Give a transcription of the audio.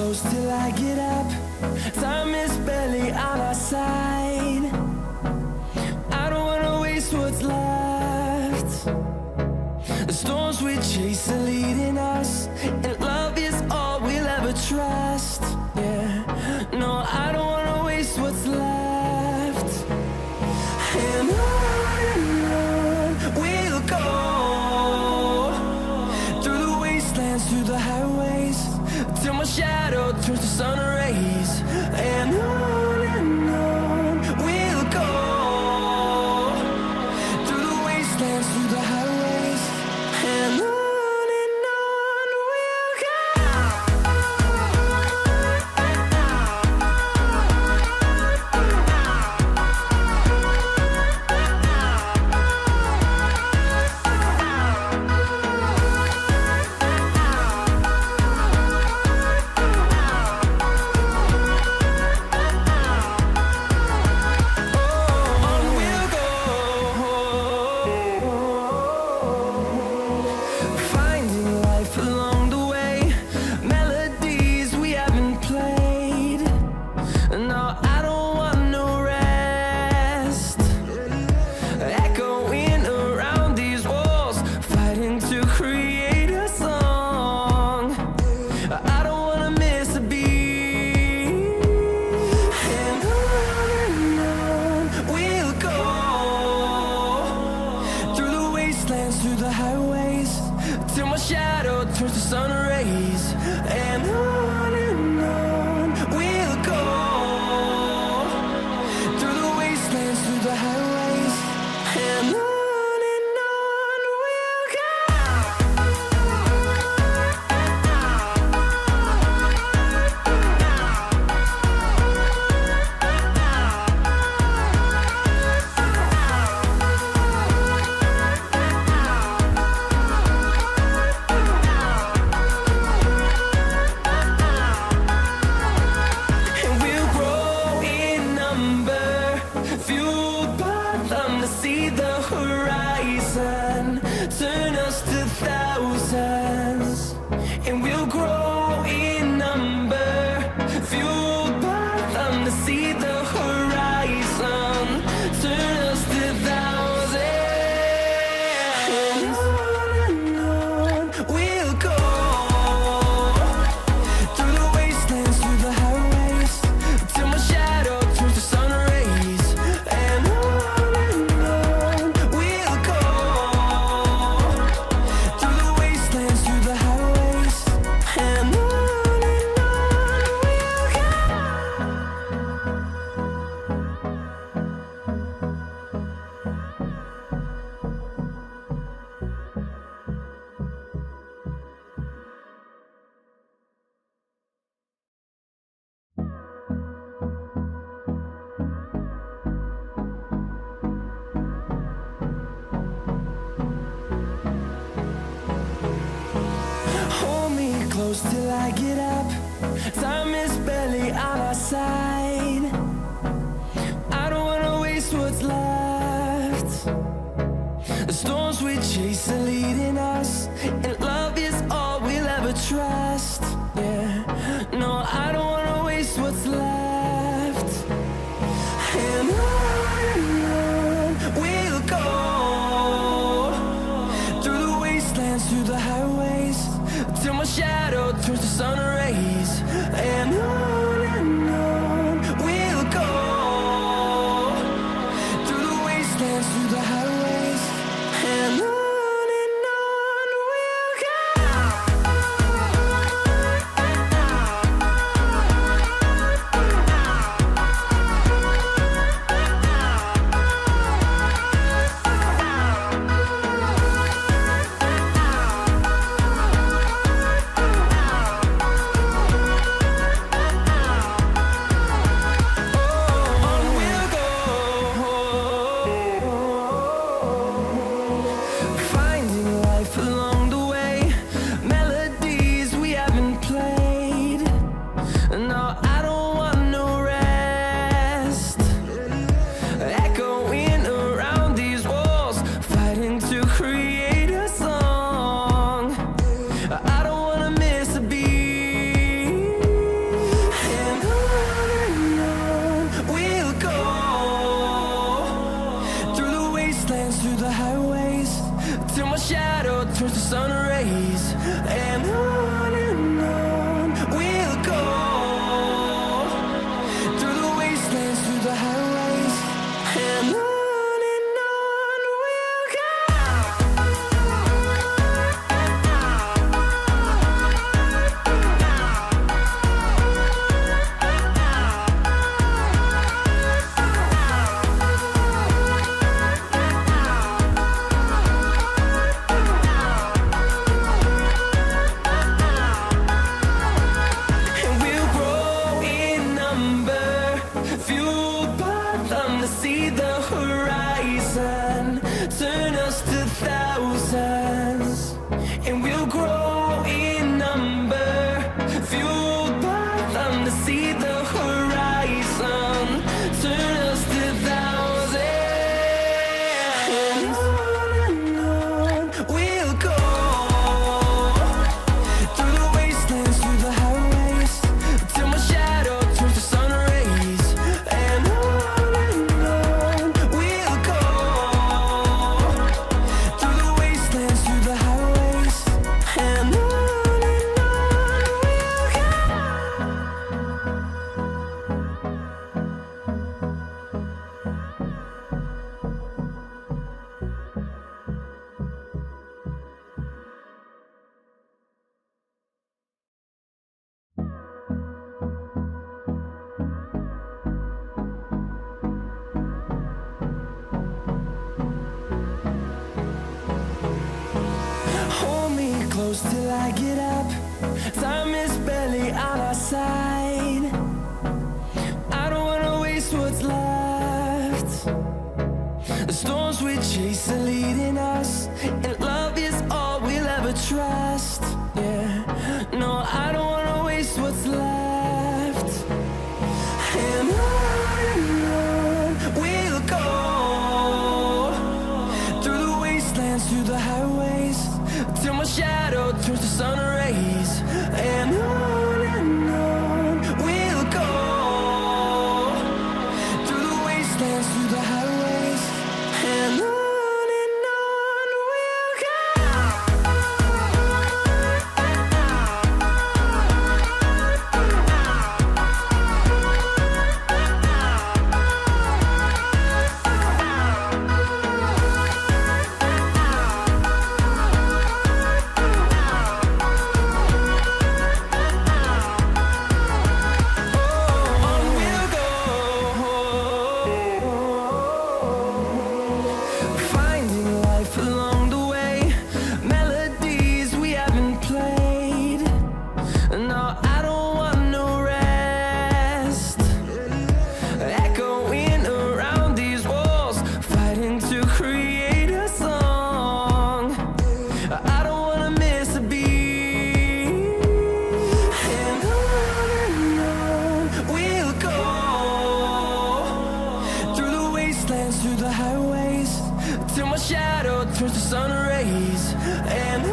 close till I get up. Time is barely on our side. I don't wanna waste what's left. The storms we chase are leading us, and love is all we'll ever trust. Yeah, no, I don't wanna waste what's left. And on we'll go, through the wastelands, through the highways, till my shadow turns to sun rays. And on we'll go, through the wastelands, through the highways, and on we'll go. Through the highways, till my shadow turns to sun rays. And on we'll go, through the wastelands, through the highways, and on we'll go. See the horizon, turn us to thousands, and we'll grow in number, fueled by them. To see the horizon, turn us to thousands, and on we'll go, through the wastelands, through the highways, till my shadow turns to sun rays. And close till I get up. Time is barely on our side. I don't wanna waste what's left. The storms we chase are leading us, and love is all we'll ever trust. Yeah, no, I don't wanna waste what's left. And on we'll go, through the wastelands, through the highways, till my shadow turns to sun rays. And on we'll go, through the wastelands, through the highways, and on we'll go. I don't wanna miss a beat. turns to sun rays, and on we'll go, through the wastelands, through the highways, and on we'll go. See the horizon, turn us to thousands, and we'll grow in number, fueled by them to see the horizon, turn us to thousands, and on we'll go, through the wastelands, through the highways, till my shadow turns to sun rays, and on close till I get up. Time is barely on our side. I don't wanna waste what's left. The storms we chase are leading us, and love is all we'll ever trust. Yeah, no, I don't wanna waste what's left. And on we'll go, through the wastelands, through the highways, till my shadow turns to sun rays, and on we'll go, through the wastelands, through the highways, and on we'll go. Through the highways, till my shadow turns to sun rays, and